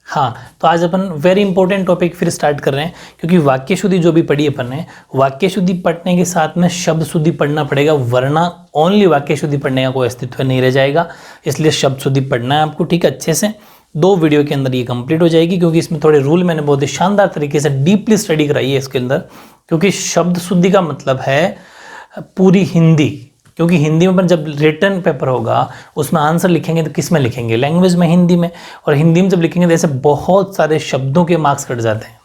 हाँ, तो आज अपन वेरी इंपॉर्टेंट टॉपिक फिर स्टार्ट कर रहे हैं, क्योंकि वाक्य शुद्धि जो भी पढ़ी अपन ने, वाक्य शुद्धि पढ़ने के साथ में शब्द शुद्धि पढ़ना पड़ेगा, वरना ओनली वाक्य शुद्धि पढ़ने का कोई अस्तित्व नहीं रह जाएगा। इसलिए शब्द शुद्धि पढ़ना है आपको, ठीक है, अच्छे से। 2 वीडियो के अंदर ये कंप्लीट हो जाएगी, क्योंकि इसमें थोड़े रूल मैंने बहुत ही शानदार तरीके से डीपली स्टडी कराई है इसके अंदर। क्योंकि शब्द शुद्धि का मतलब है पूरी हिंदी, क्योंकि हिंदी में जब रिटर्न पेपर होगा उसमें आंसर लिखेंगे तो किस में लिखेंगे, लैंग्वेज में, हिंदी में। और हिंदी में जब लिखेंगे तो ऐसे बहुत सारे शब्दों के मार्क्स कट जाते हैं।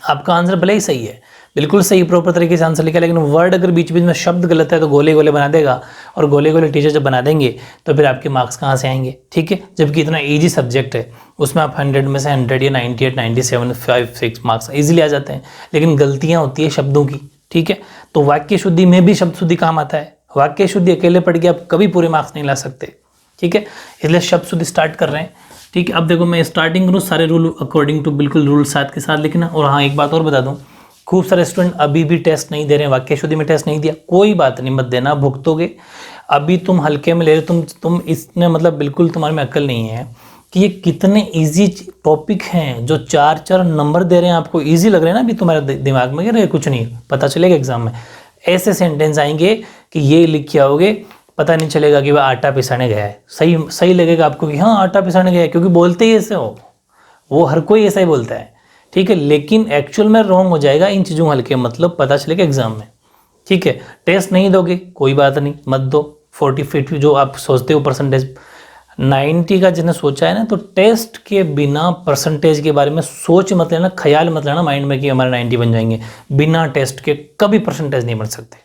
आपका आंसर भले ही सही है, बिल्कुल सही प्रॉपर तरीके से आंसर लिखा, लेकिन वर्ड अगर बीच बीच में शब्द गलत है तो गोले गोले बना देगा, और गोले गोले टीचर जब बना देंगे तो फिर आपके मार्क्स कहाँ से आएंगे, ठीक है। जबकि इतना ईजी सब्जेक्ट है, उसमें आप 100 में से 100 या 98, 97, 5, 6 मार्क्स ईजिली आ जाते हैं, लेकिन गलतियाँ होती है शब्दों की, ठीक है। तो वाक्य शुद्धि में भी शब्द शुद्धि काम आता है। वाक्य शुद्धि अकेले पढ़ के आप कभी पूरे मार्क्स नहीं ला सकते, ठीक है। इसलिए शब्द शुद्धि स्टार्ट कर रहे हैं, ठीक है। अब देखो मैं स्टार्टिंग करूँ, सारे रूल अकॉर्डिंग टू बिल्कुल रूल साथ के साथ लिखना। और हाँ, एक बात और बता दूँ, खूब सारे स्टूडेंट अभी भी टेस्ट नहीं दे रहे हैं, वाक्य शुद्धि में टेस्ट नहीं दिया, कोई बात नहीं, मत देना, भुगतोगे। अभी तुम हल्के में ले रहे हो, तुम इसमें मतलब बिल्कुल तुम्हारे में अक्ल नहीं है कि ये कितने इजी टॉपिक हैं जो 4-4 नंबर दे रहे हैं आपको। इजी लग रहे हैं ना अभी तुम्हारे दिमाग में, कि कुछ नहीं पता चलेगा एग्जाम में। ऐसे सेंटेंस आएंगे कि ये लिख के आओगे, पता नहीं चलेगा कि वह आटा पिसाने गया है। सही लगेगा आपको कि हाँ आटा पिसाने गया है, क्योंकि बोलते ही ऐसे हो, वो हर कोई ऐसा ही बोलता है, ठीक है। लेकिन एक्चुअल में रॉन्ग हो जाएगा इन चीज़ों हल्के, मतलब पता चलेगा एग्जाम में, ठीक है। टेस्ट नहीं दोगे कोई बात नहीं, मत दो। 40-50 जो आप सोचते हो परसेंटेज, 90 का जिसने सोचा है ना, तो टेस्ट के बिना परसेंटेज के बारे में सोच मत लेना, ख्याल मत लेना माइंड में कि हमारे 90 बन जाएंगे। बिना टेस्ट के कभी परसेंटेज नहीं बन सकते।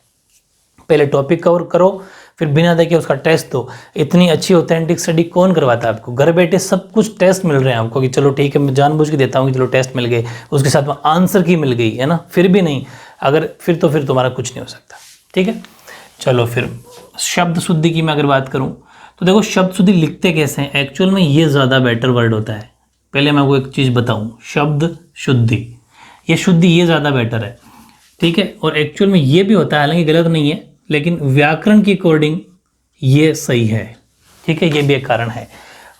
पहले टॉपिक कवर करो, फिर बिना देखे उसका टेस्ट दो। इतनी अच्छी ऑथेंटिक स्टडी कौन करवाता है आपको? घर बैठे सब कुछ टेस्ट मिल रहे हैं आपको कि चलो ठीक है, मैं जानबूझ के देता हूँ कि चलो टेस्ट मिल गए, उसके साथ में आंसर की मिल गई है ना, फिर भी नहीं, अगर फिर तो फिर तुम्हारा कुछ नहीं हो सकता, ठीक है। चलो फिर शब्द शुद्धि की मैं अगर बात करूँ तो देखो, शब्द शुद्धि लिखते कैसे हैं एक्चुअल में, ये ज़्यादा बेटर वर्ड होता है। पहले मैं आपको एक चीज़ बताऊं, शब्द शुद्धि, ये शुद्धि ये ज़्यादा बेटर है, ठीक है। और एक्चुअल में ये भी होता है, हालांकि गलत नहीं है, लेकिन व्याकरण के अकॉर्डिंग ये सही है, ठीक है। ये भी एक कारण है।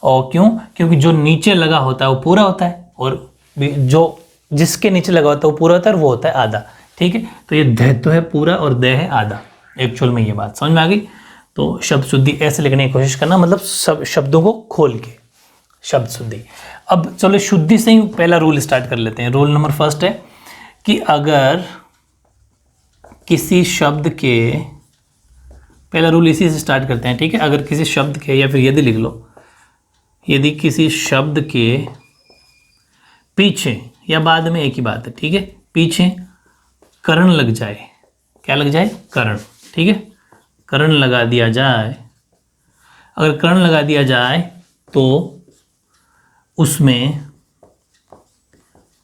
और क्यों? क्योंकि जो नीचे लगा होता है वो पूरा होता है, और जो जिसके नीचे लगा होता है वो पूरा होता है, और वो होता है आधा, ठीक है। तो ये ध तो है पूरा और द है आधा, एक्चुअल में ये बात समझ में आ गई। तो शब्द शुद्धि ऐसे लिखने की कोशिश करना, मतलब सब शब्दों को खोल के, शब्द शुद्धि। अब चलो शुद्धि से ही पहला रूल स्टार्ट कर लेते हैं। रूल नंबर 1 है कि अगर किसी शब्द के, पहला रूल इसी से स्टार्ट करते हैं, ठीक है। अगर किसी शब्द के, या फिर यदि लिख लो, यदि किसी शब्द के पीछे या बाद में, एक ही बात है, ठीक है, पीछे करण लग जाए, क्या लग जाए? करण, ठीक है। करण लगा दिया जाए, अगर करण लगा दिया जाए तो उसमें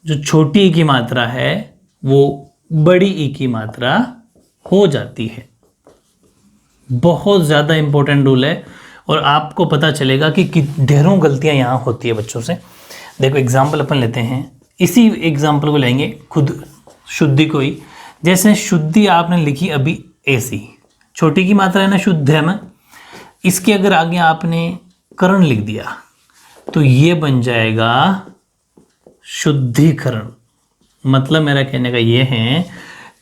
जो छोटी ई की मात्रा है वो बड़ी ई की मात्रा हो जाती है। बहुत ज़्यादा इंपॉर्टेंट रूल है, और आपको पता चलेगा कि ढेरों गलतियां यहाँ होती है बच्चों से। देखो एग्जाम्पल अपन लेते हैं, इसी एग्जाम्पल को लेंगे खुद शुद्धि को ही। जैसे शुद्धि आपने लिखी अभी ऐसी, छोटी की मात्रा है ना शुद्ध है में, इसके अगर आगे आपने करण लिख दिया तो ये बन जाएगा शुद्धिकरण। मतलब मेरा कहने का ये है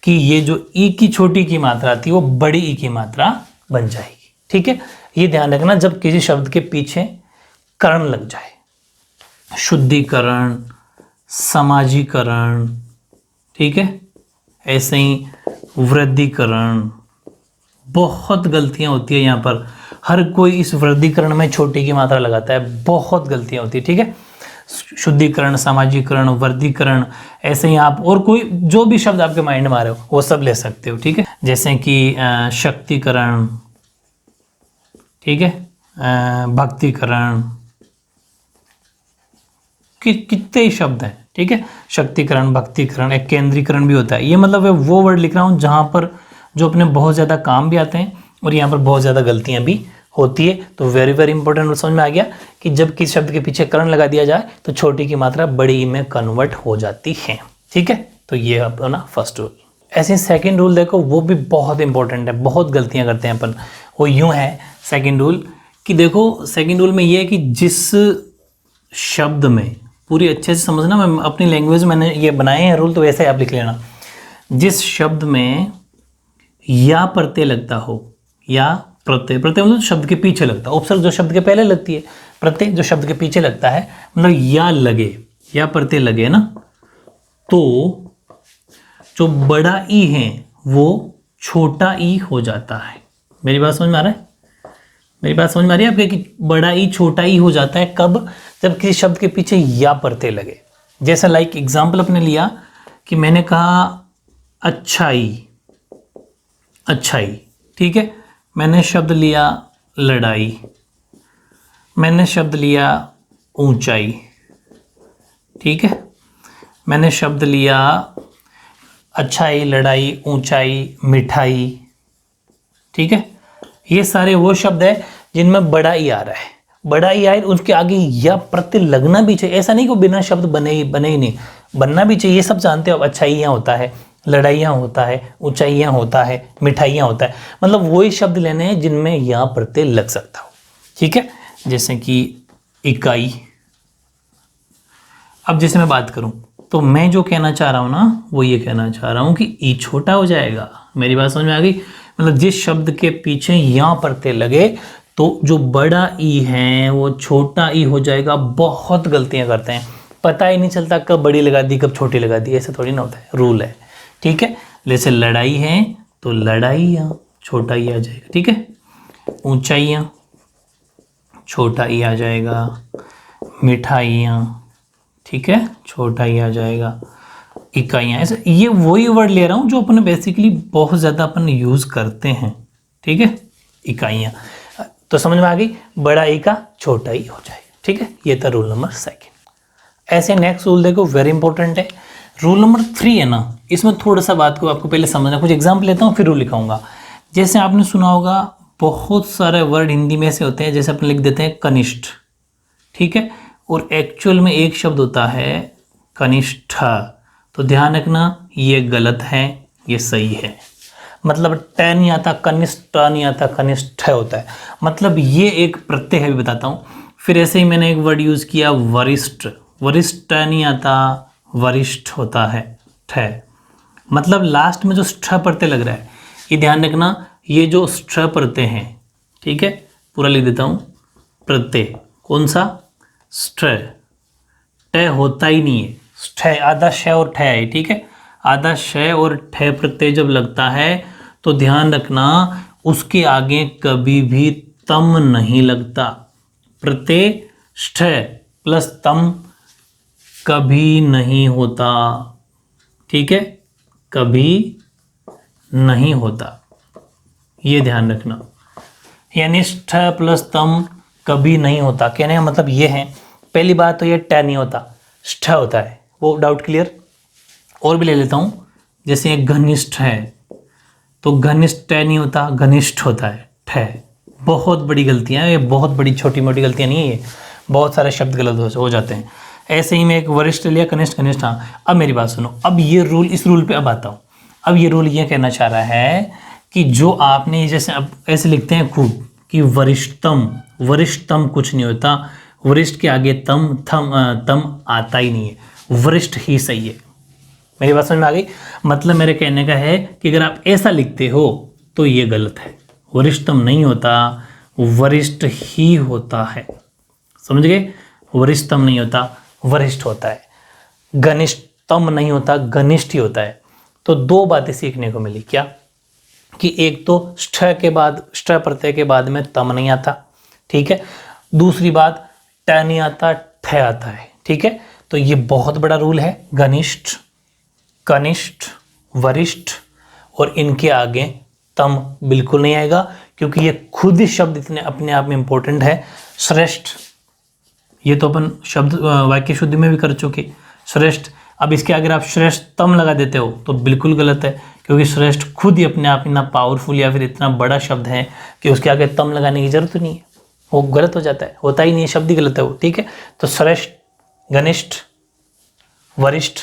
कि ये जो ई की छोटी की मात्रा थी वो बड़ी ई की मात्रा बन जाएगी, ठीक है। ये ध्यान रखना जब किसी शब्द के पीछे करण लग जाए। शुद्धिकरण, समाजीकरण, ठीक है, ऐसे ही वृद्धिकरण। बहुत गलतियां होती है यहाँ पर, हर कोई इस वृद्धिकरण में छोटी की मात्रा लगाता है, बहुत गलतियां होती है, ठीक है। शुद्धिकरण, सामाजिकरण, वर्गीकरण, ऐसे ही आप और कोई जो भी शब्द आपके माइंड में आ रहे हो वो सब ले सकते हो, ठीक है। जैसे कि शक्तिकरण, ठीक है, भक्तिकरण, कितने ही शब्द हैं, ठीक है। शक्तिकरण, भक्तिकरण, एक केंद्रीकरण भी होता है। ये मतलब वो वर्ड लिख रहा हूँ जहाँ पर जो अपने बहुत ज़्यादा काम भी आते हैं और यहाँ पर बहुत ज़्यादा गलतियाँ भी होती है। तो वेरी वेरी इंपॉर्टेंट समझ में आ गया कि जब किसी शब्द के पीछे करण लगा दिया जाए तो छोटी की मात्रा बड़ी में कन्वर्ट हो जाती है, ठीक है। तो ये अपना फर्स्ट रूल। ऐसे सेकंड रूल देखो, वो भी बहुत इंपॉर्टेंट है, बहुत गलतियां करते हैं अपन। वो यूं है सेकंड रूल कि देखो, सेकंड रूल में ये है कि जिस शब्द में पूरी अच्छे से समझना, मैं अपनी लैंग्वेज में मैंने ये बनाए हैं रूल, तो वैसे आप लिख लेना। जिस शब्द में या प्रत्यय लगता हो, या प्रत्यय, प्रत्यय मतलब शब्द के पीछे लगता है, उपसर्ग जो शब्द के पहले लगती है, प्रत्यय जो शब्द के पीछे लगता है, मतलब या लगे, या प्रत्यय लगे ना, तो जो बड़ा ई है वो छोटा ई हो जाता है। मेरी बात समझ में आ रहा है? मेरी बात समझ में आ रही है आपके कि बड़ा ई छोटा ई हो जाता है कब? जब किसी शब्द के पीछे या प्रत्यय लगे। जैसा लाइक एग्जाम्पल अपने लिया कि मैंने कहा अच्छाई, अच्छाई, ठीक है। मैंने शब्द लिया लड़ाई, मैंने शब्द लिया ऊंचाई, ठीक है। मैंने शब्द लिया अच्छाई, लड़ाई, ऊंचाई, मिठाई, ठीक है। ये सारे वो शब्द है जिनमें बड़ा ई आ रहा है, बड़ा ई आए, उसके आगे या प्रत्यय लगना भी चाहिए। ऐसा नहीं कि बिना शब्द बने ही नहीं, बनना भी चाहिए। ये सब जानते हो आप, अच्छाइयाँ होता है, लड़ाइयाँ होता है, ऊंचाइयाँ होता है, मिठाइयाँ होता है, मतलब वही शब्द लेने हैं जिनमें या प्रत्यय लग सकता हो, ठीक है। जैसे कि इकाई। अब जैसे मैं बात करूं तो मैं जो कहना चाह रहा हूं ना, वो ये कहना चाह रहा हूं कि ई छोटा हो जाएगा। मेरी बात समझ में आ गई? मतलब जिस शब्द के पीछे या प्रत्यय लगे तो जो बड़ा ई है वो छोटा ई हो जाएगा। बहुत गलतियां करते हैं, पता ही नहीं चलता कब बड़ी लगा दी कब छोटी लगा दी, ऐसा थोड़ी ना होता है, रूल है, ठीक है। जैसे लड़ाई है तो लड़ाइयाँ, छोटा ई आ जाएगा, ठीक है। ऊंचाइयाँ, छोटा ई आ जाएगा। मिठाइयाँ, ठीक है, छोटा ई आ जाएगा। इकाइयाँ, ऐसे ये वही वर्ड ले रहा हूँ जो अपन बेसिकली बहुत ज़्यादा अपन यूज़ करते हैं, ठीक है। इकाइयाँ, तो समझ में आ गई, बड़ा ई का छोटा ई हो जाएगा, ठीक है। ये था रूल नंबर 2। ऐसे नेक्स्ट रूल देखो, वेरी इंपॉर्टेंट है। रूल नंबर 3 है ना, इसमें थोड़ा सा बात को आपको पहले समझना। कुछ एग्जाम्पल लेता हूँ फिर रूल लिखाऊंगा। जैसे आपने सुना होगा बहुत सारे वर्ड हिंदी में ऐसे होते हैं, जैसे अपन लिख देते हैं कनिष्ठ, ठीक है, और एक्चुअल में एक शब्द होता है कनिष्ठ। तो ध्यान रखना ये गलत है, ये सही है। मतलब ट नहीं आता, कनिष्ठ नहीं आता, कनिष्ठ होता है। मतलब ये एक प्रत्यय है, भी बताता हूँ। फिर ऐसे ही मैंने एक वर्ड यूज़ किया वरिष्ठ, वरिष्ठ नहीं आता, वरिष्ठ होता है, ठ। मतलब लास्ट में जो ष्ठ प्रत्यय लग रहा है, ये ध्यान रखना, ये जो ष्ठ प्रत्यय है, ठीक है, पूरा लिख देता हूँ। प्रत्यय कौन सा? ष्ठ, ट होता ही नहीं है, ष्ठ आधा श और ठ है, ठीक है। आधा श और ठ प्रत्यय जब लगता है तो ध्यान रखना उसके आगे कभी भी तम नहीं लगता। प्रत्यय ष्ठ प्लस तम कभी नहीं होता, ठीक है, कभी नहीं होता, ये ध्यान रखना। यानी ष्ठ प्लस तम कभी नहीं होता, कहने का मतलब ये है, पहली बात तो ये ट नहीं होता, ष्ठ होता है, वो डाउट क्लियर। और भी ले लेता हूँ, जैसे घनिष्ठ है तो घनिष्ठ नहीं होता, घनिष्ठ होता है, ठ। बहुत बड़ी गलतियाँ, ये बहुत बड़ी छोटी मोटी गलतियाँ नहीं है, ये बहुत सारे शब्द गलत हो जाते हैं। ऐसे ही मैं एक वरिष्ठ लिया, कनिष्ठ, कनिष्ठ। हाँ, अब मेरी बात सुनो, अब ये रूल, इस रूल पे अब आता हूँ। अब ये रूल ये कहना चाह रहा है कि जो आपने जैसे अब ऐसे लिखते हैं खूब कि वरिष्ठतम, वरिष्ठतम कुछ नहीं होता, वरिष्ठ के आगे तम तम आता ही नहीं है, वरिष्ठ ही सही है। मेरी बात समझ में आ गई? मतलब मेरे कहने का है कि अगर आप ऐसा लिखते हो तो ये गलत है, वरिष्ठतम नहीं होता, वरिष्ठ ही होता है, समझ गए? वरिष्ठतम नहीं होता, वरिष्ठ होता है। घनिष्ठतम नहीं होता, घनिष्ठ ही होता है। तो दो बातें सीखने को मिली, क्या? कि एक तो ष्ठ के बाद, ष्ठ प्रत्यय के बाद में तम नहीं आता, ठीक है। दूसरी बात ट नहीं आता, ठ आता है, ठीक है। तो ये बहुत बड़ा रूल है। घनिष्ठ, कनिष्ठ, वरिष्ठ और इनके आगे तम बिल्कुल नहीं आएगा, क्योंकि ये खुद शब्द इतने अपने आप में इंपॉर्टेंट है। श्रेष्ठ, ये तो अपन शब्द वाक्य शुद्धि में भी कर चुके, श्रेष्ठ। अब इसके अगर आप श्रेष्ठतम लगा देते हो तो बिल्कुल गलत है, क्योंकि श्रेष्ठ खुद ही अपने आप इतना पावरफुल या फिर इतना बड़ा शब्द है कि उसके आगे तम लगाने की जरूरत नहीं है, वो गलत हो जाता है, होता ही नहीं है, शब्द ही गलत है वो, ठीक है। तो श्रेष्ठ, घनिष्ठ, वरिष्ठ,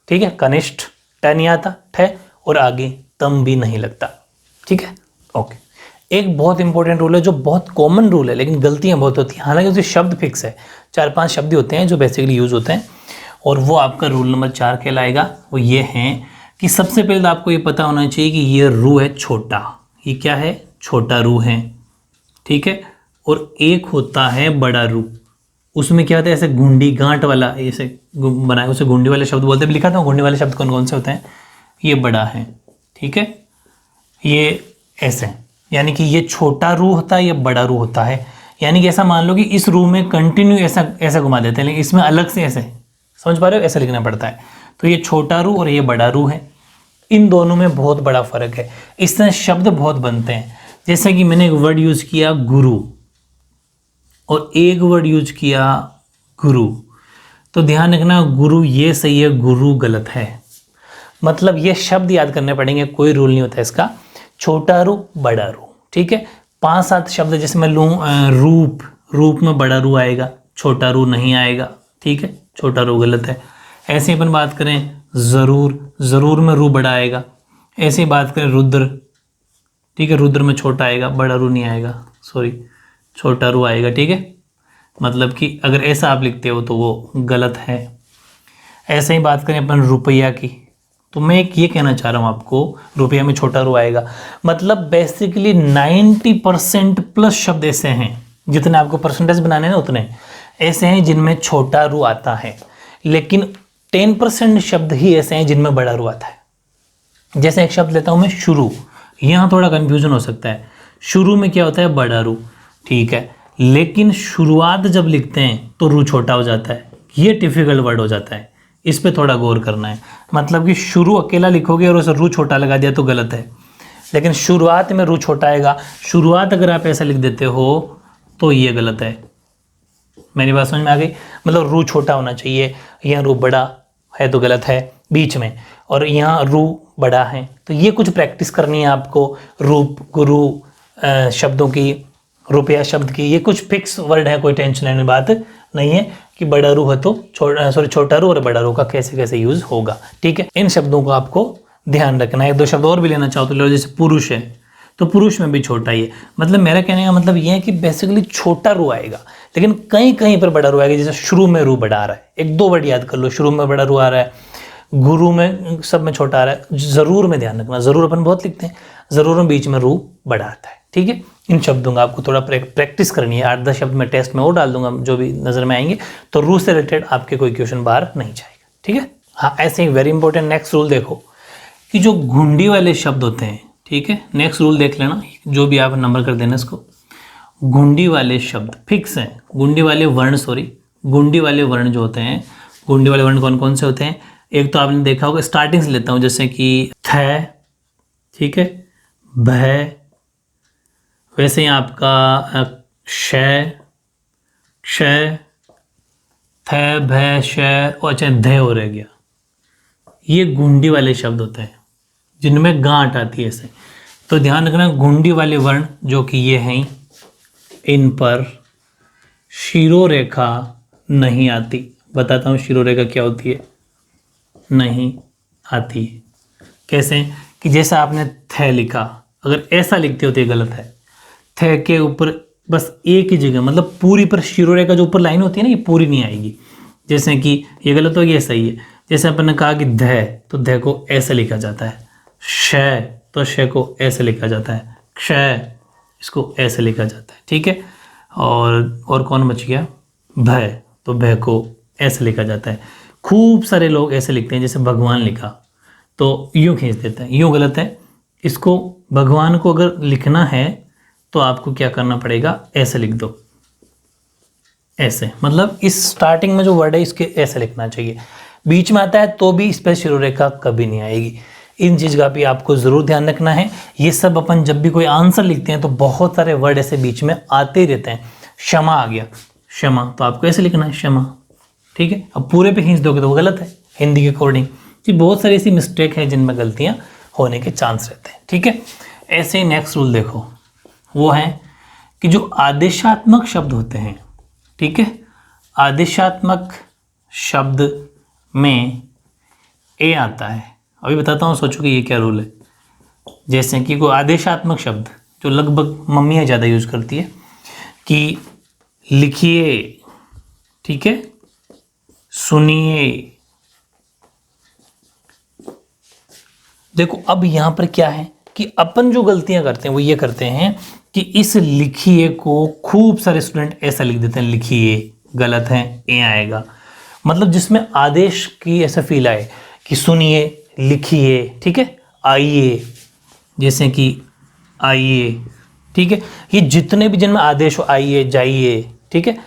ठीक है, कनिष्ठ, ट नहीं आता, ठ, और आगे तम भी नहीं लगता, ठीक है, ओके। एक बहुत इंपॉर्टेंट रूल है जो बहुत कॉमन रूल है लेकिन गलतियां बहुत होती हैं, हालांकि उसके शब्द फिक्स है, 4-5 शब्द होते हैं जो बेसिकली यूज होते हैं, और वो आपका रूल नंबर 4 कहलाएगा। वो ये है कि सबसे पहले तो आपको ये पता होना चाहिए कि ये रू है छोटा, ये क्या है, छोटा रू है, ठीक है। और एक होता है बड़ा रू, उसमें क्या होता है, ऐसे घुंडी गांठ वाला ऐसे बनाए, उसे घुंडी वाले शब्द बोलते हैं। लिखा था घुंडी वाले शब्द कौन कौन से होते हैं, ये बड़ा है, ठीक है, ये ऐसे, यानी कि ये छोटा रू होता है, ये बड़ा रू होता है। यानी कि ऐसा मान लो कि इस रू में कंटिन्यू ऐसा ऐसा घुमा देते हैं, लेकिन इसमें अलग से ऐसे, समझ पा रहे हो, ऐसे लिखना पड़ता है। तो ये छोटा रू और ये बड़ा रू है, इन दोनों में बहुत बड़ा फर्क है। इससे शब्द बहुत बनते हैं, जैसे कि मैंने एक वर्ड यूज किया गुरु और एक वर्ड यूज किया गुरु, तो ध्यान रखना गुरु ये सही है, गुरु गलत है। मतलब ये शब्द याद करने पड़ेंगे, कोई रूल नहीं होता इसका, छोटा रू बड़ा रू, ठीक है। 5-7 शब्द जैसे मैं लूँ, रूप, रूप में बड़ा रू आएगा, छोटा रू नहीं आएगा, ठीक है, छोटा रू गलत है। ऐसे ही अपन बात करें ज़रूर, ज़रूर में रू बड़ा आएगा। ऐसे ही बात करें रुद्र, ठीक है, रुद्र में छोटा आएगा, बड़ा रू नहीं आएगा, सॉरी, छोटा रू आएगा, ठीक है। मतलब कि अगर ऐसा आप लिखते हो तो वो गलत है। ऐसे ही बात करें अपन रुपया की, तो मैं एक ये कहना चाह रहा हूँ आपको, रुपया में छोटा रू आएगा। मतलब बेसिकली 90% प्लस शब्द ऐसे हैं, जितने आपको परसेंटेज बनाने हैं ना उतने ऐसे हैं जिनमें छोटा रू आता है, लेकिन 10% शब्द ही ऐसे हैं जिनमें बड़ा रू आता है। जैसे एक शब्द लेता हूँ मैं शुरू, यहाँ थोड़ा कन्फ्यूजन हो सकता है, शुरू में क्या होता है, बड़ा रू, ठीक है, लेकिन शुरुआत जब लिखते हैं तो रू छोटा हो जाता है, ये डिफिकल्ट वर्ड हो जाता है, इस पे थोड़ा गौर करना है। मतलब कि शुरू अकेला लिखोगे और उसे रू छोटा लगा दिया तो गलत है, लेकिन शुरुआत में रू छोटा आएगा, शुरुआत अगर आप ऐसा लिख देते हो तो ये गलत है। मेरी बात समझ में आ गई, मतलब रू छोटा होना चाहिए, यहाँ रू बड़ा है तो गलत है बीच में, और यहाँ रू बड़ा है। तो ये कुछ प्रैक्टिस करनी है आपको, रूप, गुरु शब्दों की, रुपया शब्द की, ये कुछ फिक्स वर्ड है, कोई टेंशन लेने बात नहीं है कि बड़ा रू है तो छोटा रू और बड़ा रू का कैसे कैसे यूज होगा, ठीक है। इन शब्दों को आपको ध्यान रखना है। 1-2 शब्द और भी लेना चाहो तो लो, जैसे पुरुष है तो पुरुष में भी छोटा ही है। मतलब मेरा कहने का मतलब ये है कि बेसिकली छोटा रू आएगा, लेकिन कहीं कहीं पर बड़ा रू आएगा। जैसे शुरू में रू बड़ा आ रहा है, 1-2 वर्ड याद कर लो, शुरू में बड़ा रू आ रहा है, गुरु में सब में छोटा आ रहा है, जरूर में ध्यान रखना, जरूर अपन बहुत लिखते हैं, जरूर में बीच में रू बड़ा आता है, ठीक है। इन शब्दों का आपको थोड़ा प्रैक्टिस करनी है, 8-10 शब्द मैं टेस्ट में और डाल दूंगा जो भी नजर में आएंगे, तो रू से रिलेटेड आपके कोई क्वेश्चन बाहर नहीं जाएगा, ठीक है। हाँ, ऐसे ही वेरी इंपॉर्टेंट नेक्स्ट रूल देखो कि जो घुंडी वाले शब्द होते हैं, ठीक है, नेक्स्ट रूल देख लेना, जो भी आप नंबर कर देना इसको। घुंडी वाले शब्द फिक्स हैं, घुंडी वाले वर्ण, घुंडी वाले वर्ण जो होते हैं, घुंडी वाले वर्ण कौन कौन से होते हैं, एक तो आपने देखा होगा, स्टार्टिंग से लेता हूँ, जैसे कि थ, ठीक है, भ, वैसे ही आपका श, क्षय, थ, भ, श, और अच्छा ध हो रह गया। ये घुंडी वाले शब्द होते हैं जिनमें गांठ आती है ऐसे। तो ध्यान रखना, घुंडी वाले वर्ण जो कि ये हैं, इन पर शिरोरेखा नहीं आती। बताता हूँ शिरोरेखा क्या होती है, नहीं आती है। कैसे कि जैसा आपने थ लिखा, अगर ऐसा लिखते हो तो ये गलत है। थ के ऊपर बस एक ही जगह, मतलब पूरी पर शिरोरेखा जो ऊपर लाइन होती है ना, ये पूरी नहीं आएगी। जैसे कि ये गलत हो गया, सही है। जैसे अपन ने कहा कि ध, तो ध को ऐसे लिखा जाता है, श तो श को ऐसे लिखा जाता है, क्षय इसको ऐसे लिखा जाता है, ठीक है। और कौन बच गया, भ, तो भ को ऐसे लिखा जाता है। खूब सारे लोग ऐसे लिखते हैं, जैसे भगवान लिखा तो यूँ खींच देते हैं, यूँ गलत है। इसको भगवान को अगर लिखना है तो आपको क्या करना पड़ेगा, ऐसे लिख दो, ऐसे। मतलब इस स्टार्टिंग में जो वर्ड है इसके ऐसे लिखना चाहिए। बीच में आता है तो भी इस पर शिरोरेखा कभी नहीं आएगी। इन चीज़ का भी आपको ज़रूर ध्यान रखना है। ये सब अपन जब भी कोई आंसर लिखते हैं तो बहुत सारे वर्ड ऐसे बीच में आते ही रहते हैं। क्षमा आ गया, क्षमा, तो आपको ऐसे लिखना है क्षमा, ठीक है। अब पूरे पे खींच दोगे तो वो गलत है हिंदी के अकॉर्डिंग। जी, बहुत सारी ऐसी मिस्टेक है जिनमें गलतियाँ होने के चांस रहते हैं, ठीक है। ऐसे ही नेक्स्ट रूल देखो, वो है कि जो आदेशात्मक शब्द होते हैं, ठीक है, आदेशात्मक शब्द में ए आता है। अभी बताता हूँ, सोचो कि ये क्या रूल है। जैसे कि कोई आदेशात्मक शब्द तो लगभग मम्मियाँ ज़्यादा यूज़ करती है कि लिखिए, ठीक है, सुनिए। देखो अब यहां पर क्या है कि अपन जो गलतियां करते हैं वो ये करते हैं कि इस लिखिए को खूब सारे स्टूडेंट ऐसा लिख देते हैं, लिखिए, गलत है, ए आएगा। मतलब जिसमें आदेश की ऐसा फील आए कि सुनिए, लिखिए, ठीक है, आइए, जैसे कि आइए, ठीक है, ये जितने भी जिनमें आदेश हो, आइए, जाइए, ठीक है,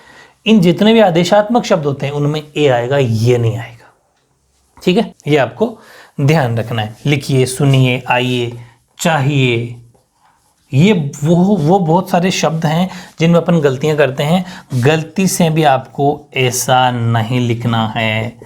इन जितने भी आदेशात्मक शब्द होते हैं उनमें ए आएगा, ये नहीं आएगा, ठीक है, ये आपको ध्यान रखना है। लिखिए, सुनिए, आइए, चाहिए, ये वो बहुत सारे शब्द हैं जिनमें अपन गलतियां करते हैं। गलती से भी आपको ऐसा नहीं लिखना है।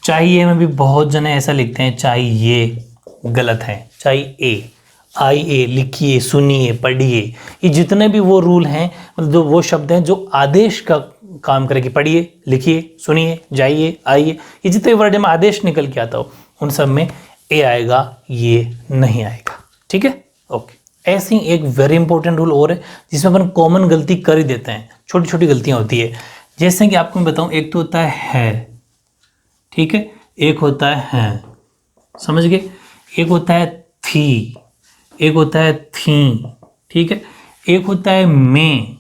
चाहिए में भी बहुत जने ऐसा लिखते हैं, चाहिए, गलत है, चाहिए, आइए, लिखिए, सुनिए, पढ़िए, ये जितने भी वो रूल हैं, मतलब जो वो शब्द हैं जो आदेश का काम करेगी, पढ़िए, लिखिए, सुनिए, जाइए, आइए, ये जितने वर्ड में आदेश निकल के आता हो उन सब में ए आएगा, ये नहीं आएगा, ठीक है, ओके। ऐसी एक वेरी इंपॉर्टेंट रूल और है जिसमें अपन कॉमन गलती कर ही देते हैं, छोटी छोटी गलतियां होती है। जैसे कि आपको मैं बताऊं, एक तो होता है, ठीक है, एक होता है, समझ गए, एक होता है थी, एक होता है थी, ठीक है, एक होता है में,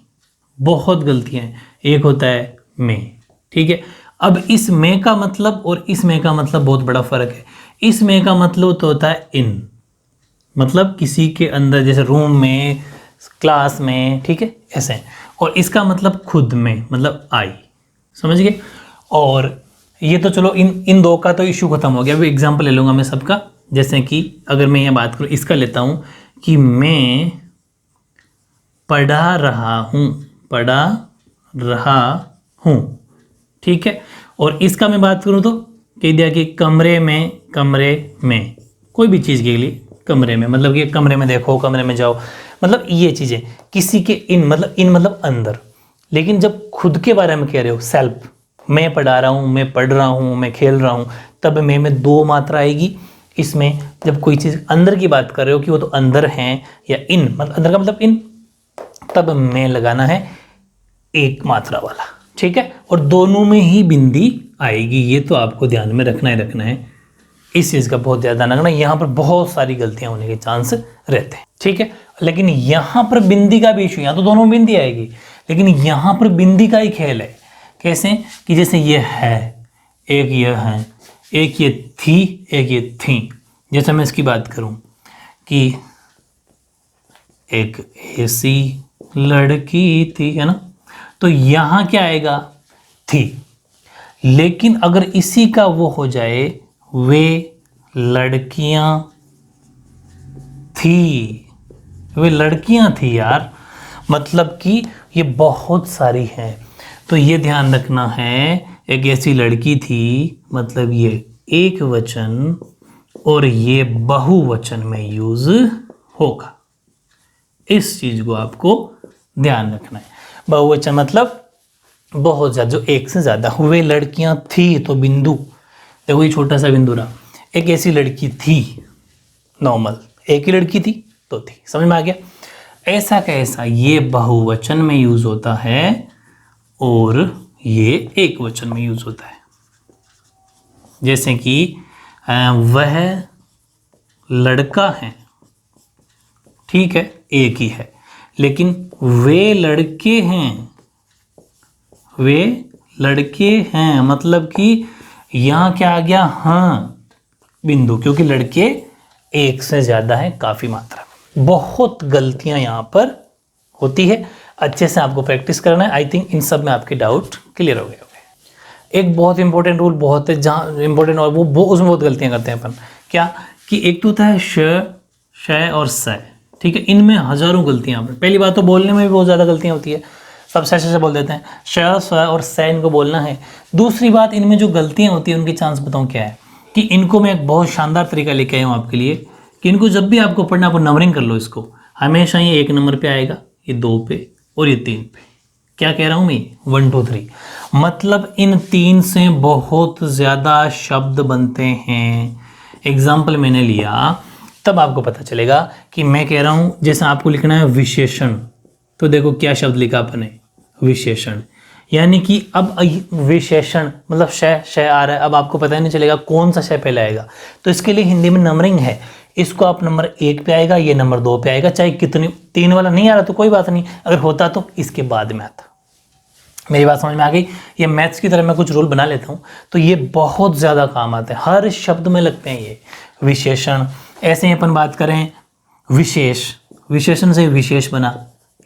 बहुत गलतियां हैं, एक होता है में, ठीक है। अब इस में का मतलब और इस में का मतलब बहुत बड़ा फर्क है। इस में का मतलब तो होता है इन, मतलब किसी के अंदर, जैसे रूम में, क्लास में, ठीक है, ऐसे। और इसका मतलब खुद में, मतलब आई, समझ गए। और ये तो चलो इन दो का तो इशू खत्म हो गया। अभी एग्जांपल ले लूँगा मैं सबका। जैसे कि अगर मैं ये बात करूँ, इसका लेता हूँ कि मैं पढ़ा रहा हूँ, पढ़ा रहा हूँ, ठीक है। और इसका मैं बात करूँ तो कह दिया कि कमरे में, कमरे में, कोई भी चीज़ के लिए कमरे में, मतलब कि कमरे में देखो, कमरे में जाओ, मतलब ये चीज़ें। किसी के इन मतलब अंदर। लेकिन जब खुद के बारे में कह रहे हो, सेल्फ, मैं पढ़ा रहा हूँ, मैं पढ़ रहा हूँ, मैं खेल रहा हूँ, तब में दो मात्रा आएगी। इसमें जब कोई चीज़ अंदर की बात कर रहे हो कि वो तो अंदर है, या इन मतलब अंदर का मतलब इन, तब में लगाना है एक मात्रा वाला, ठीक है। और दोनों में ही बिंदी आएगी, ये तो आपको ध्यान में रखना ही रखना है। इस चीज़ का बहुत ज़्यादा ध्यान रखना, यहाँ पर बहुत सारी गलतियां होने के चांस रहते हैं, ठीक है। लेकिन यहाँ पर बिंदी का भी इशू, यहाँ तो दोनों बिंदी आएगी, लेकिन यहाँ पर बिंदी का ही खेल है। कैसे कि जैसे ये है, एक ये है, एक ये थी, एक ये थी। जैसे मैं इसकी बात करूं कि एक ऐसी लड़की थी, है ना, तो यहां क्या आएगा, थी। लेकिन अगर इसी का वो हो जाए, वे लड़कियां थी, वे लड़कियां थी यार, मतलब कि ये बहुत सारी हैं, तो ये ध्यान रखना है। एक ऐसी लड़की थी, मतलब ये एक वचन और ये बहुवचन में यूज होगा। इस चीज को आपको ध्यान रखना है। बहुवचन मतलब बहुत ज्यादा, जो एक से ज्यादा। हुए लड़कियां थी तो बिंदु, देखो ये छोटा सा बिंदु रहा। एक ऐसी लड़की थी, नॉर्मल, एक ही लड़की थी तो थी, समझ में आ गया। ऐसा कैसा, ये बहुवचन में यूज होता है और ये एक वचन में यूज होता है। जैसे कि वह लड़का है, ठीक है, एक ही है, लेकिन वे लड़के हैं, वे लड़के हैं, मतलब कि यहां क्या आ गया, हाँ बिंदु, क्योंकि लड़के एक से ज्यादा है, काफी मात्रा में। बहुत गलतियां यहां पर होती है, अच्छे से आपको प्रैक्टिस करना है। आई थिंक इन सब में आपके डाउट क्लियर हो गए होंगे। एक बहुत इंपॉर्टेंट रूल बहुत है, जहाँ इंपॉर्टेंट, और वो उसमें बहुत गलतियां करते हैं अपन। क्या कि एक तो होता है श और स, ठीक है, इनमें हजारों गलतियां। पहली बात तो बोलने में भी बहुत ज़्यादा गलतियां होती है, सब से बोल देते हैं, श, स और स इनको बोलना है। दूसरी बात, इनमें जो गलतियां होती है उनकी चांस बताऊँ क्या है, कि इनको मैं एक बहुत शानदार तरीका लेके आया हूँ आपके लिए, कि इनको जब भी आपको पढ़ना, आपको नंबरिंग कर लो इसको। हमेशा ये 1 नंबर पे आएगा, ये 2 पे और ये 3 पे। क्या कह रहा हूं मैं, 1 2 3, मतलब इन 3 से बहुत ज्यादा शब्द बनते हैं। एग्जाम्पल मैंने लिया तब आपको पता चलेगा कि मैं कह रहा हूं जैसे आपको लिखना है विशेषण, तो देखो क्या शब्द लिखा अपने, विशेषण। यानी कि अब विशेषण मतलब शय आ रहा है, अब आपको पता ही नहीं चलेगा कौन सा शय पहले आएगा। तो इसके लिए हिंदी में नंबरिंग है, इसको आप नंबर 1 पे आएगा, ये नंबर 2 पे आएगा, चाहे कितनी 3 वाला नहीं आ रहा तो कोई बात नहीं, अगर होता तो इसके बाद में आता। मेरी बात समझ में आ गई? ये मैथ्स की तरह मैं कुछ रूल बना लेता हूँ तो ये बहुत ज़्यादा काम आते हैं, हर शब्द में लगते हैं ये विशेषण। ऐसे ही अपन बात करें विशेष, विशेषण से विशेष बना,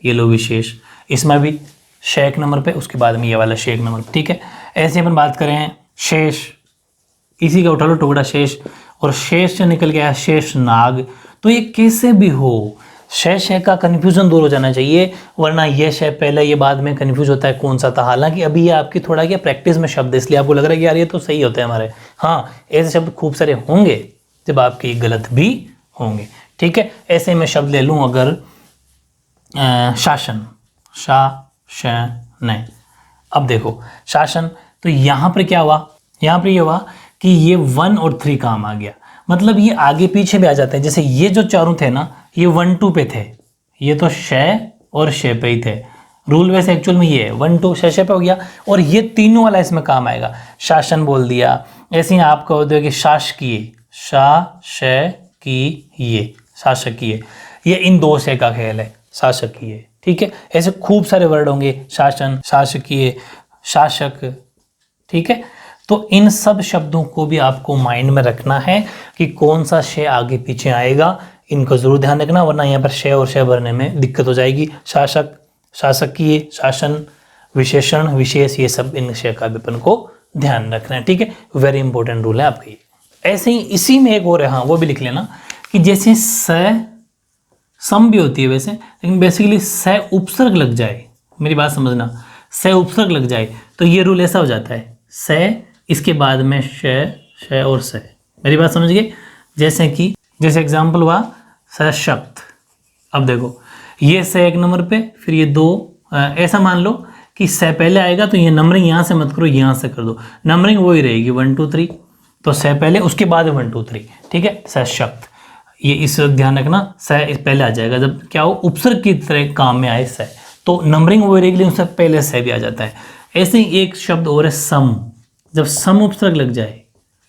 ये लो विशेष, इसमें भी शय एक नंबर पे, उसके बाद में ये वाला शय एक नंबर, ठीक है। ऐसे अपन बात करें शेष, इसी का उठा लो टुकड़ा शेष, और शेष से निकल गया शेष नाग। तो ये कैसे भी हो शय का कन्फ्यूजन दूर हो जाना चाहिए, वरना ये शय पहले ये बाद में कन्फ्यूज होता है कौन सा था। हालांकि अभी ये आपकी थोड़ा क्या प्रैक्टिस में शब्द है, इसलिए आपको लग रहा है कि यार ये तो सही होते हैं हमारे। हाँ, ऐसे शब्द खूब सारे होंगे जब आपके गलत भी होंगे, ठीक है। ऐसे मैं शब्द ले लूँ अगर शासन, शासन, अब देखो शासन, तो यहाँ पर क्या हुआ, यहाँ पर ये हुआ कि ये 1 और 3 काम आ गया, मतलब ये आगे पीछे भी आ जाते हैं। जैसे ये जो चारों थे ना, ये 1 2 पे थे, ये तो शय और शय पे ही थे। रूल वैसे एक्चुअल में ये है 1 2 शय पे हो गया, और ये तीनों वाला इसमें काम आएगा। शासन बोल दिया, ऐसे ही आप कहो दो कि शासकीय, शासकीय, शासकीय, ये इन 2 शय का खेल है, शासकीय, ठीक है। ऐसे खूब सारे वर्ड होंगे, शासन, शासकीय, शासक, ठीक है। तो इन सब शब्दों को भी आपको माइंड में रखना है कि कौन सा शय आगे पीछे आएगा, इनको जरूर ध्यान रखना, वरना यहाँ पर शय और शय भरने में दिक्कत हो जाएगी। शासक, शासकीय, शासन, विशेषण, विशेष, ये सब इन शय का भी अपन को ध्यान रखना है, ठीक है। वेरी इंपॉर्टेंट रूल है आपका ये। ऐसे ही इसी में एक और है, हाँ वो भी लिख लेना, कि जैसे स सम भी होती है वैसे, लेकिन बेसिकली स उपसर्ग लग जाए, मेरी बात समझना, स उपसर्ग लग जाए तो ये रूल ऐसा हो जाता है, स इसके बाद में शय और स। मेरी बात समझ गए? जैसे एग्जाम्पल हुआ सशक्त, अब देखो ये स एक नंबर पे, फिर ये 2, ऐसा मान लो कि स पहले आएगा तो ये नंबरिंग यहाँ से मत करो, यहाँ से कर दो, नंबरिंग वही रहेगी 1 2 3, तो स पहले उसके बाद 1 2 3, ठीक है। सशक्त, ये इस ध्यान रखना, स इस पहले आ जाएगा जब क्या हो उपसर्ग की तरह काम में आए स, तो नंबरिंग वही रहेगी, उससे पहले स भी आ जाता है। ऐसे ही एक शब्द और है सम, जब सम उपसर्ग लग जाए,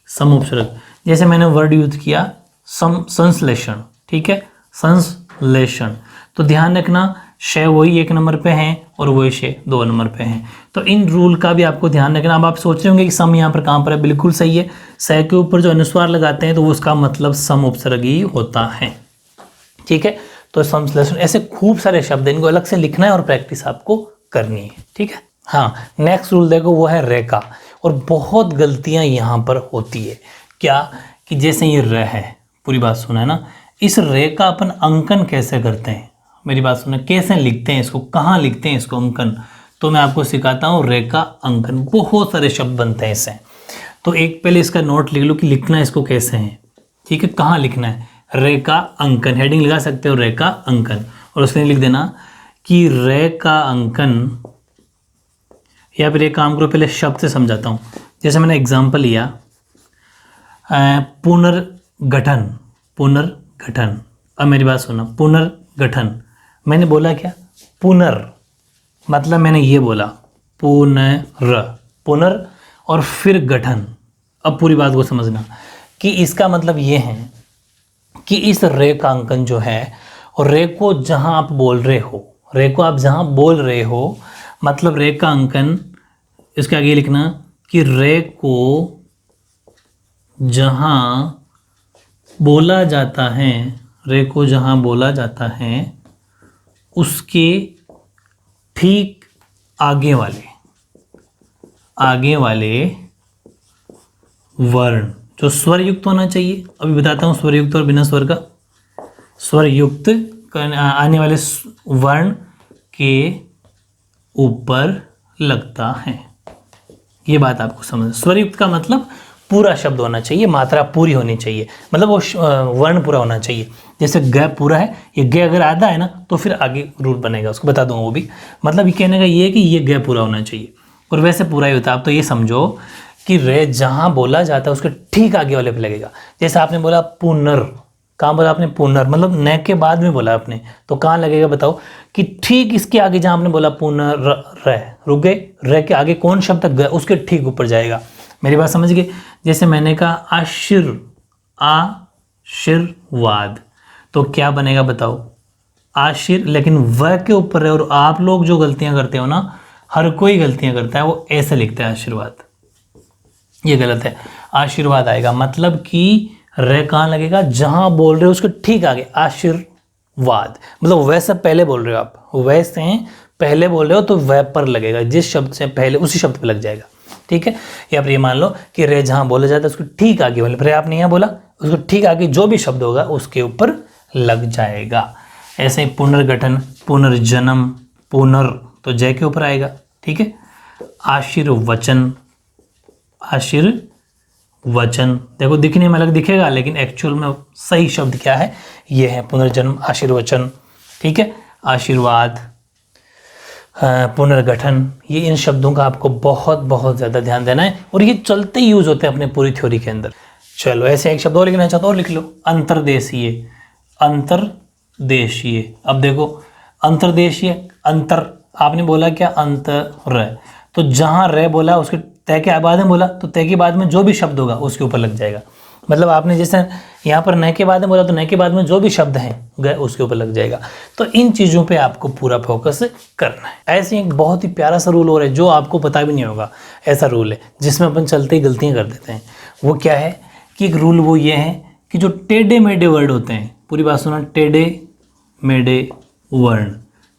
सम उपसर्ग, जैसे मैंने वर्ड यूज किया संश्लेषण, ठीक है, संश्लेषण, तो ध्यान रखना शय वही 1 नंबर पे हैं और वही शय 2 नंबर पे हैं, तो इन रूल का भी आपको ध्यान रखना। अब आप सोच रहे होंगे कि सम यहाँ पर कहाँ पर है, बिल्कुल सही है, स के ऊपर जो अनुस्वार लगाते हैं तो वो उसका मतलब सम उपसर्ग ही होता है, ठीक है। तो संश्लेषण, ऐसे खूब सारे शब्द इनको अलग से लिखना है और प्रैक्टिस आपको करनी है, ठीक है। हाँ, नेक्स्ट रूल देखो वो है रेखा, और बहुत गलतियां यहाँ पर होती है, क्या कि जैसे ये र है, पूरी बात सुना है ना, इस रे का अपन अंकन कैसे करते हैं, मेरी बात सुना, कैसे लिखते हैं इसको, कहाँ लिखते हैं इसको अंकन, तो मैं आपको सिखाता हूँ रेखा अंकन। बहुत सारे शब्द बनते हैं इससे, तो एक पहले इसका नोट लिख लो कि लिखना इसको कैसे है, ठीक है, कहाँ लिखना है, रेखा अंकन, हेडिंग लगा सकते हो रेखा अंकन, और उसमें लिख देना कि रेखा अंकन, या फिर एक काम करो पहले शब्द से समझाता हूँ। जैसे मैंने एग्जाम्पल लिया पुनर्गठन, पुनर्गठन, अब मेरी बात सुनो, पुनर्गठन, मैंने बोला क्या, पुनर, मतलब मैंने ये बोला पुनर और फिर गठन। अब पूरी बात को समझना कि इसका मतलब ये है कि इस रे का अंकन जो है, और रे को जहाँ आप बोल रहे हो, रे को आप जहाँ बोल रहे हो, मतलब रे का अंकन, इसके आगे लिखना कि रे को जहाँ बोला जाता है, रे को जहाँ बोला जाता है उसके ठीक आगे वाले वर्ण जो स्वर युक्त होना चाहिए, अभी बताता हूँ स्वर युक्त और बिना स्वर का, स्वर युक्त आने वाले वर्ण के ऊपर लगता है, ये बात आपको समझ। स्वरयुक्त का मतलब पूरा शब्द होना चाहिए, मात्रा पूरी होनी चाहिए, मतलब वो वर्ण पूरा होना चाहिए। जैसे ग पूरा है, ये ग अगर आधा है ना तो फिर आगे रूल बनेगा, उसको बता दूंगा वो भी। मतलब ये कहने का ये है कि ये ग पूरा होना चाहिए, और वैसे पूरा ही होता है। आप तो ये समझो कि रे जहाँ बोला जाता है उसके ठीक आगे वाले पे लगेगा। जैसे आपने बोला पुनर, कहाँ बोला आपने? पुनर, मतलब न के बाद में बोला आपने, तो कहाँ लगेगा बताओ? कि ठीक इसके आगे जहाँ आपने बोला पुनर रुक गए, र के आगे कौन शब्द तक गया उसके ठीक ऊपर जाएगा। मेरी बात समझ गए? जैसे मैंने कहा आशीर्वाद, तो क्या बनेगा बताओ? आशीर, लेकिन व के ऊपर है, और आप लोग जो गलतियां करते हो ना, हर कोई गलतियां करता है, वो ऐसे लिखता है आशीर्वाद, ये गलत है। आशीर्वाद आएगा, मतलब कि रे कहाँ लगेगा? जहां बोल रहे हो उसके ठीक आगे, आशीर्वाद, मतलब वैसे पहले बोल रहे हो आप, वैसे पहले बोल रहे हो तो वह पर लगेगा, जिस शब्द से पहले उसी शब्द पे लग जाएगा, ठीक है। या फिर ये मान लो कि रे जहां बोला जाता है उसको ठीक आगे, मतलब रे आपने यहाँ बोला, उसको ठीक आगे जो भी शब्द होगा उसके ऊपर लग जाएगा। ऐसे ही पुनर्गठन, पुनर्जन्म, पुनर तो जय के ऊपर आएगा, ठीक है। आशीर्वचन, आशीर्वचन देखो दिखने में अलग दिखेगा, लेकिन एक्चुअल में सही शब्द क्या है? ये है पुनर्जन्म, आशीर्वचन, ठीक है। आशीर्वाद, पुनर्गठन, ये इन शब्दों का आपको बहुत बहुत ज़्यादा ध्यान देना है, और ये चलते ही यूज होते हैं अपने पूरी थ्योरी के अंदर। चलो ऐसे एक शब्द और लिखना चाहता हूँ, और लिख लो, अंतर्देशीय, अंतर्देशीय। अब देखो अंतर्देशीय, अंतर आपने बोला क्या? अंतर, तो जहां रे बोला उसके तय के बाद में बोला, तो तय के बाद में जो भी शब्द होगा उसके ऊपर लग जाएगा। मतलब आपने जैसे यहाँ पर न के बाद में बोला, तो न के बाद में जो भी शब्द हैं गए उसके ऊपर लग जाएगा। तो इन चीज़ों पे आपको पूरा फोकस करना है। ऐसे एक बहुत ही प्यारा सा रूल और है जो आपको पता भी नहीं होगा, ऐसा रूल है जिसमें अपन चलते ही गलतियाँ कर देते हैं। वो क्या है कि एक रूल वो ये है कि जो टेढ़े मेढ़े वर्ड होते हैं, पूरी बात सुना, टेढ़े मेढ़े वर्ण,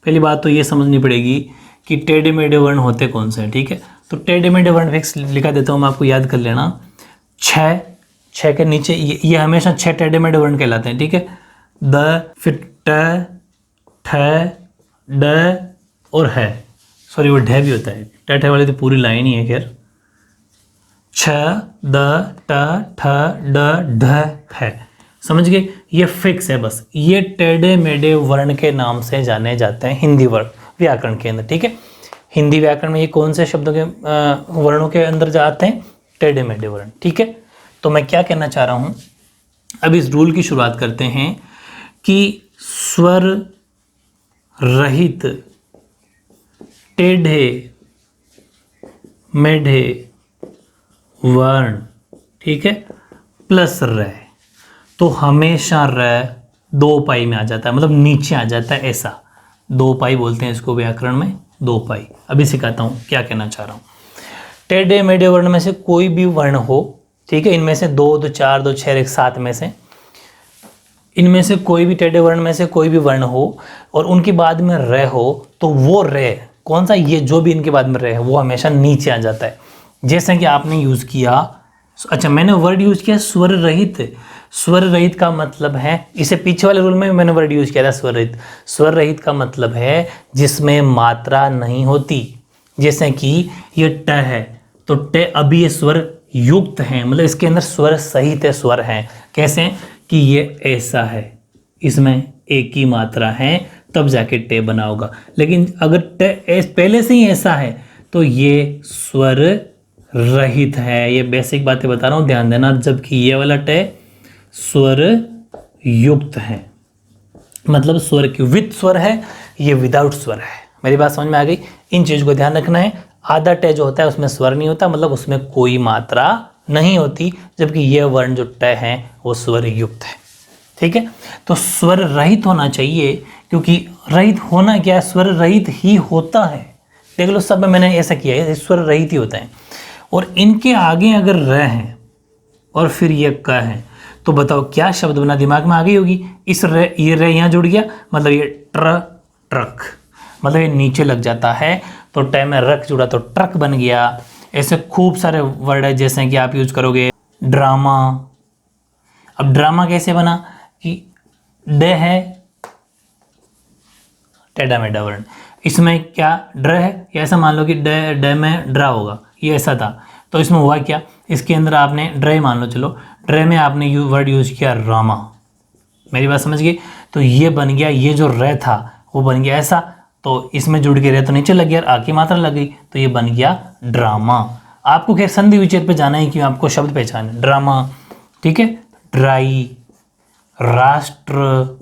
पहली बात तो ये समझनी पड़ेगी कि टेढ़े मेढ़े वर्ण होते कौन से हैं, ठीक है। तो टेढ़े मेढ़े वर्ण फिक्स लिखा देता हूँ मैं, आपको याद कर लेना। छः के नीचे ये हमेशा 6 टेढ़े मेढ़े वर्ण कहलाते हैं, ठीक है। द, फिर ट, ठ, ड और है, सॉरी वो ढ भी होता है, ट वाली तो पूरी लाइन ही है। खैर छ, द, ट, ठ, ड, ढ है, समझ गए? ये फिक्स है बस, ये टेढ़े मेढ़े वर्ण के नाम से जाने जाते हैं हिंदी व्याकरण के अंदर, ठीक है। हिंदी व्याकरण में ये कौन से शब्दों के वर्णों के अंदर जाते हैं? टेढ़े मेढ़े वर्ण, ठीक है। तो मैं क्या कहना चाह रहा हूं, अब इस रूल की शुरुआत करते हैं कि स्वर रहित टेढ़े मेढ़े वर्ण, ठीक है, प्लस र, तो हमेशा र 2 पाई में आ जाता है, मतलब नीचे आ जाता है, ऐसा 2 पाई बोलते हैं इसको व्याकरण में, 2 पाई। अभी सिखाता हूँ क्या कहना चाह रहा हूँ। टेढ़े मेढ़े वर्ण में से कोई भी वर्ण हो, ठीक है, इनमें से 2, 2, 4, 2, 6, 1, 7 में से, इनमें से कोई भी टेढ़े वर्ण में से कोई भी वर्ण हो और उनके बाद में र हो, तो वो र कौन सा? ये जो भी इनके बाद में र है वो हमेशा नीचे आ जाता है। जैसे कि आपने यूज़ किया, अच्छा मैंने वर्ड यूज़ किया स्वर रहित। स्वर रहित का मतलब है, इसे पीछे वाले रूल में मैंने वर्ड यूज़ किया था स्वर रहित। स्वर रहित का मतलब है जिसमें मात्रा नहीं होती। जैसे कि ये ट है, तो ट अभी ये स्वर युक्त है, मतलब इसके अंदर स्वर सहित है, स्वर है। कैसे? कि ये ऐसा है, इसमें एक ही मात्रा है, तब जाके टे बना होगा। लेकिन अगर टे पहले से ही ऐसा है तो ये स्वर रहित है। ये बेसिक बातें बता रहा हूँ, ध्यान देना। जबकि ये वाला टे स्वर युक्त है, मतलब स्वर की विद स्वर है, ये विदाउट स्वर है। मेरी बात समझ में आ गई? इन चीज़ को ध्यान रखना है। आधा टे जो होता है उसमें स्वर नहीं होता, मतलब उसमें कोई मात्रा नहीं होती, जबकि यह वर्ण जो टे है वो स्वर युक्त है, ठीक है। तो स्वर रहित होना चाहिए, क्योंकि रहित होना क्या है? स्वर रहित ही होता है। देख लो सब में मैंने ऐसा किया है, स्वर रहित ही होता है। और इनके आगे अगर र है और फिर ये क है, तो बताओ क्या शब्द बना? दिमाग में आ गई होगी। इस ये रे यहाँ जुड़ गया, मतलब ये ट्रक, मतलब ये नीचे लग जाता है, तो टे में रख जुड़ा तो ट्रक बन गया। ऐसे खूब सारे वर्ड है, जैसे कि आप यूज करोगे ड्रामा। अब ड्रामा कैसे बना? कि ड है टेढ़ा मेढ़ा वर्ण, इसमें क्या ड्र है, या ऐसा मान लो कि ड में ड्रा होगा, ये ऐसा था, तो इसमें हुआ क्या? इसके अंदर आपने ड्रे मान लो, चलो ड्रे में आपने वर्ड यूज किया रामा। मेरी बात समझ गई? तो ये बन गया, ये जो रे था वो बन गया ऐसा, तो इसमें जुड़ के रे तो नीचे लग गया, आ की मात्रा लग गई, तो ये बन गया ड्रामा। आपको खैर संधि विच्छेद पे जाना है कि आपको शब्द पहचाने। ड्रामा, ठीक है, ड्राई, राष्ट्र,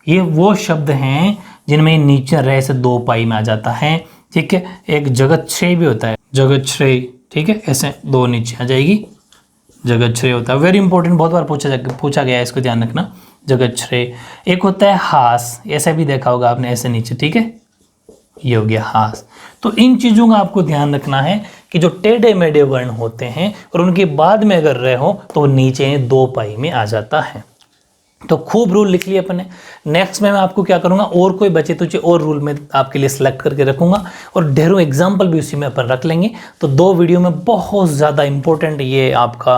ये वो शब्द हैं जिनमें नीचे रह से 2 पाई में आ जाता है, ठीक है। एक जगत श्रेय भी होता है, जगत श्रेय, ठीक है, ऐसे 2 नीचे आ जाएगी, जगत श्रेय होता है, वेरी इंपॉर्टेंट, बहुत बार पूछा गया है, इसको ध्यान रखना, जगत श्रेय। एक होता है हास, ऐसा भी देखा होगा आपने, ऐसे नीचे, ठीक है, ये हो गया हास। तो इन चीजों का आपको ध्यान रखना है कि जो टेढ़े मेढ़े वर्ण होते हैं और उनके बाद में अगर रहे हो तो नीचे 2 पाई में आ जाता है। तो खूब रूल लिख लिए अपने। नेक्स्ट में मैं आपको क्या करूंगा, और कोई बचे तुझे और रूल में आपके लिए सिलेक्ट करके रखूंगा और ढेरों एग्जाम्पल भी उसी में अपन रख लेंगे। तो 2 वीडियो में बहुत ज़्यादा इंपॉर्टेंट ये आपका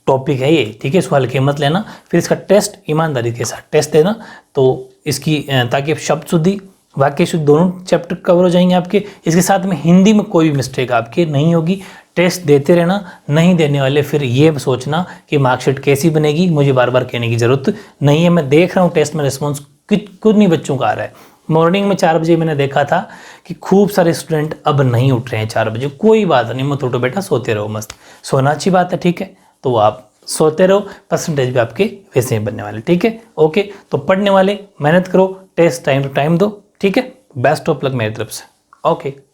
टॉपिक है ये, ठीक है, इसको हल्के मत लेना। फिर इसका टेस्ट ईमानदारी के साथ टेस्ट देना, तो इसकी ताकि शब्द शुद्धि, वाक्य शुद्धि दोनों चैप्टर कवर हो जाएंगे आपके। इसके साथ में हिंदी में कोई भी मिस्टेक आपकी नहीं होगी। टेस्ट देते रहना, नहीं देने वाले फिर ये सोचना कि मार्कशीट कैसी बनेगी, मुझे बार बार कहने की जरूरत नहीं है। मैं देख रहा हूँ टेस्ट में रिस्पॉन्स कुछ नहीं बच्चों का आ रहा है। मॉर्निंग में 4 बजे मैंने देखा था कि खूब सारे स्टूडेंट अब नहीं उठ रहे हैं 4 बजे। कोई बात नहीं, मत उठो बेटा, सोते रहो, मस्त सोना अच्छी बात है, ठीक है। तो आप सोते रहो, परसेंटेज भी आपके वैसे ही बनने वाले, ठीक है। ओके, तो पढ़ने वाले मेहनत करो, टेस्ट टाइम टू टाइम दो, ठीक है। बेस्ट ऑफ लक मेरी तरफ से, ओके।